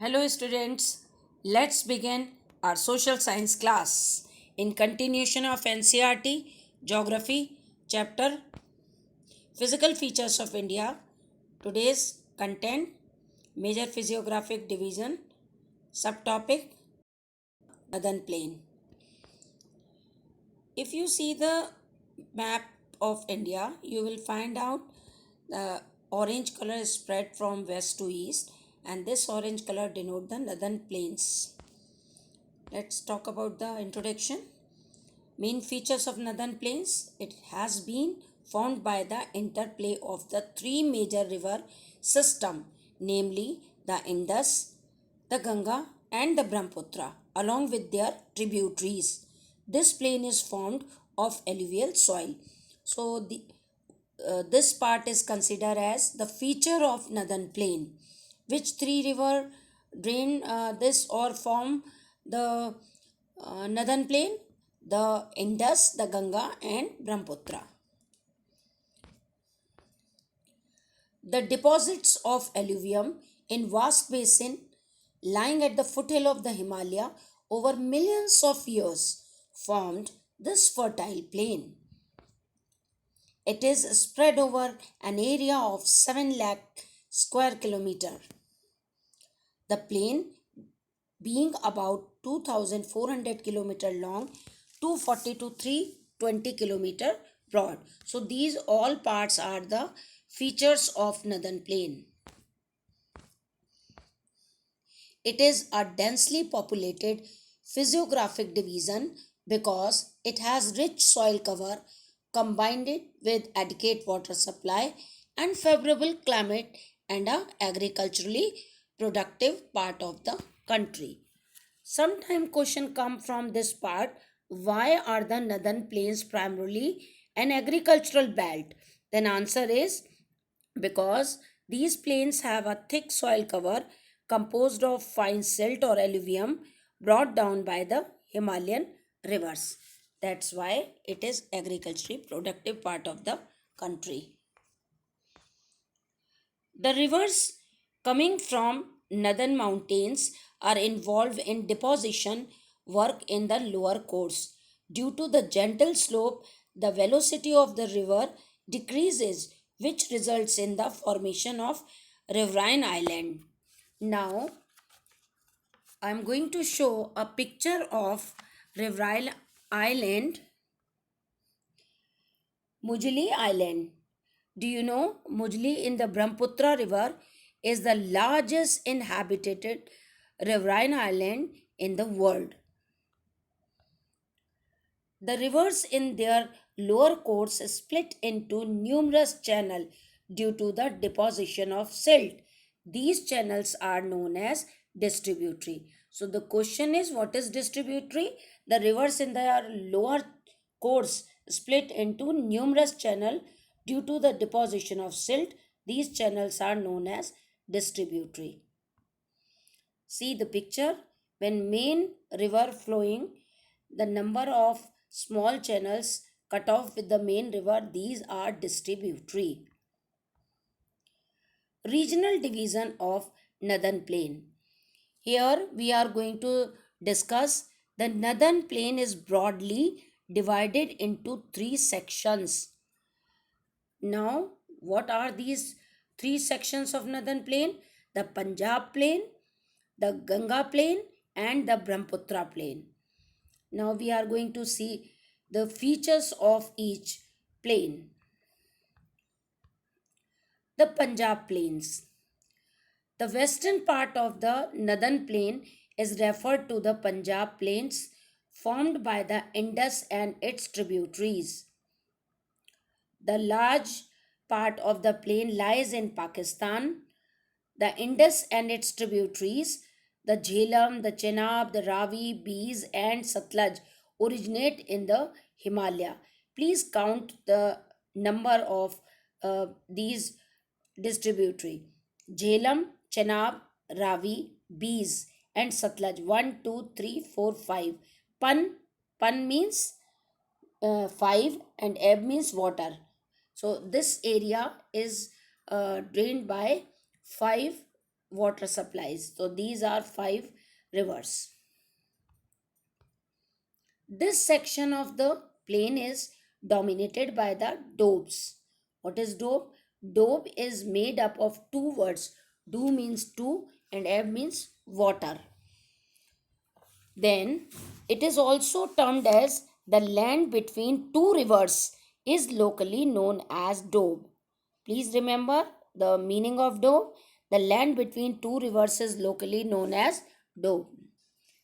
Hello, students. Let's begin our social science class in continuation of NCRT Geography chapter Physical Features of India. Today's content Major Physiographic Division subtopic Northern Plain. If you see the map of India, you will find out the orange color is spread from west to east, and this orange color denote the northern plains. Let's talk about the introduction. Main features of northern plains. It has been formed by the interplay of the three major river system, namely the Indus, the Ganga and the Brahmaputra, along with their tributaries. This plain is formed of alluvial soil. So this part is considered as the feature of northern plain. Which three river drain this or form the northern plain? The Indus, the Ganga and Brahmaputra. The deposits of alluvium in vast basin lying at the foothill of the Himalaya over millions of years formed this fertile plain. It is spread over an area of 7 lakh square kilometer. The plain being about 2400 kilometer long, 240 to 320 kilometer broad. So these all parts are the features of northern plain. It is a densely populated physiographic division because it has rich soil cover combined with adequate water supply and favorable climate and a agriculturally productive part of the country. Sometime question come from this part, why are the northern plains primarily an agricultural belt? Then answer is because these plains have a thick soil cover composed of fine silt or alluvium brought down by the Himalayan rivers. That's why it is agriculturally productive part of the country. The rivers coming from northern mountains are involved in deposition work in the lower course. Due to the gentle slope, the velocity of the river decreases, which results in the formation of riverine island. Now, I am going to show a picture of riverine island, Mujli Island. Do you know Mujli in the Brahmaputra River is the largest inhabited riverine island in the world? The rivers in their lower course split into numerous channels due to the deposition of silt. These channels are known as distributary. So the question is, what is distributary? The rivers in their lower course split into numerous channels due to the deposition of silt. These channels are known as distributary. See the picture. When main river flowing, the number of small channels cut off with the main river, these are distributary. Regional division of northern plain. Here we are going to discuss the northern plain is broadly divided into three sections. Now, what are these three sections of northern plain? The Punjab plain, the Ganga plain and the Brahmaputra plain. Now we are going to see the features of each plain. The Punjab plains. The western part of the northern plain is referred to the Punjab plains formed by the Indus and its tributaries. The large part of the plain lies in Pakistan. The Indus and its tributaries, the Jhelum, the Chenab, the Ravi, Bees, and Satluj, originate in the Himalaya. Please count the number of these distributary. Jhelum, Chenab, Ravi, Bees, and Satluj. 1, 2, 3, 4, 5. Pan means 5 and ebb means water. So this area is drained by 5 water supplies. So these are 5 rivers. This section of the plain is dominated by the dobes. What is dobe? Dobe is made up of two words. Do means two and eb means water. Then it is also termed as the land between two rivers is locally known as dobe. Please remember the meaning of dobe. The land between two rivers is locally known as dobe.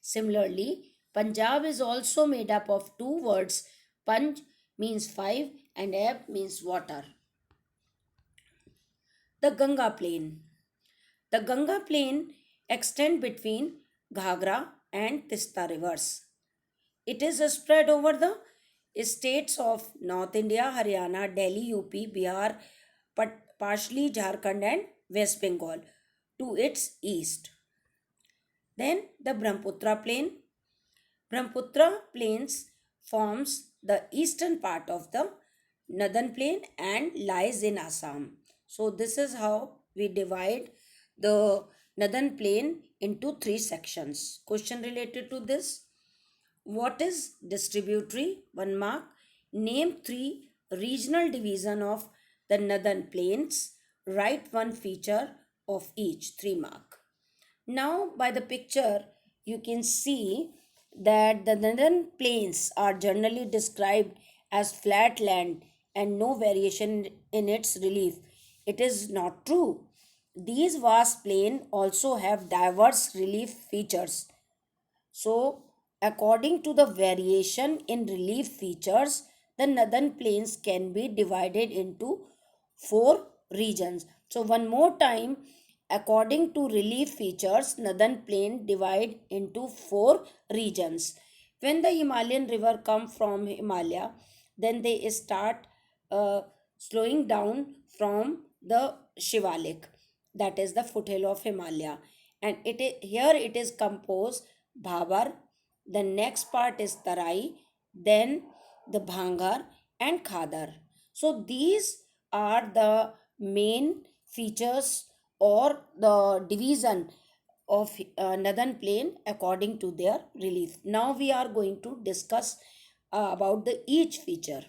Similarly, Punjab is also made up of two words. Panj means five and Eb means water. The Ganga Plain. The Ganga Plain extends between Ghagra and Tista rivers. It is spread over the states of North India, Haryana, Delhi, UP, Bihar, partially Jharkhand and West Bengal to its east. Then the Brahmaputra Plain. Brahmaputra Plains forms the eastern part of the northern plain and lies in Assam. So this is how we divide the northern plain into 3 sections. Question related to this. What is distributary? 1 mark. Name 3 regional division of the northern plains. Write 1 feature of each. 3 mark. Now by the picture you can see that the northern plains are generally described as flat land and no variation in its relief. It is not true. These vast plains also have diverse relief features. So, according to the variation in relief features, the northern plains can be divided into 4 regions. So, one more time, according to relief features, northern plain divide into 4 regions. When the Himalayan river come from Himalaya, then they start uh, slowing down from the Shivalik, that is the foothill of Himalaya, and here it is composed Bhabar, the next part is Tarai, then the Bhangar and Khadar. So these are the main features or the division of northern plain according to their relief. Now we are going to discuss about the each feature.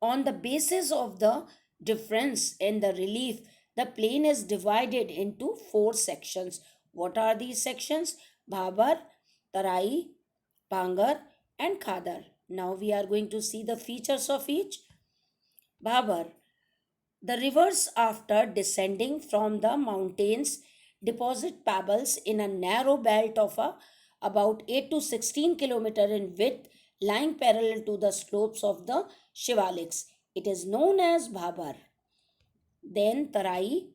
On the basis of the difference in the relief, the plain is divided into 4 sections. What are these sections? Bhabar, Tarai, Bhangar and Khadar. Now we are going to see the features of each. Bhabar. The rivers, after descending from the mountains, deposit pebbles in a narrow belt of about 8 to 16 km in width, lying parallel to the slopes of the Shivaliks. It is known as Bhabar. Then Tarai.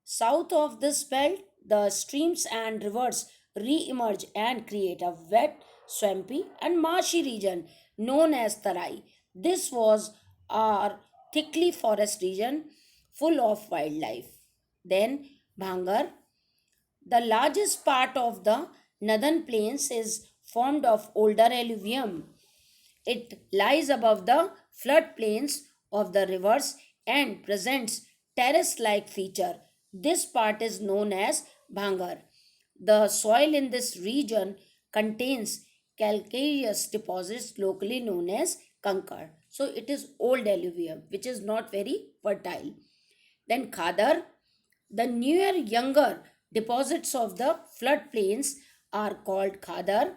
South of this belt, the streams and rivers re-emerge and create a wet, swampy and marshy region known as Tarai. This was our thickly forest region full of wildlife. Then Bhangar. The largest part of the northern plains is formed of older alluvium. It lies above the floodplains of the rivers and presents terrace-like feature. This part is known as Bhangar. The soil in this region contains calcareous deposits locally known as Kankar. So it is old alluvium which is not very fertile. Then Khadar, the newer, younger deposits of the floodplains are called Khadar.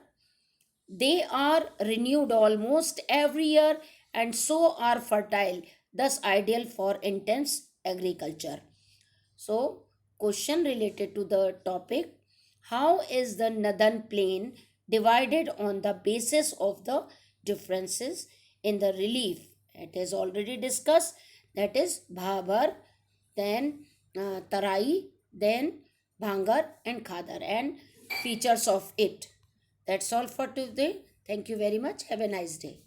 They are renewed almost every year and so are fertile, thus ideal for intense agriculture. So, question related to the topic: how is the northern plain divided on the basis of the differences in the relief? It is already discussed, that is Bhabar, then Tarai, then Bhangar and Khadar, and features of it. That's all for today. Thank you very much. Have a nice day.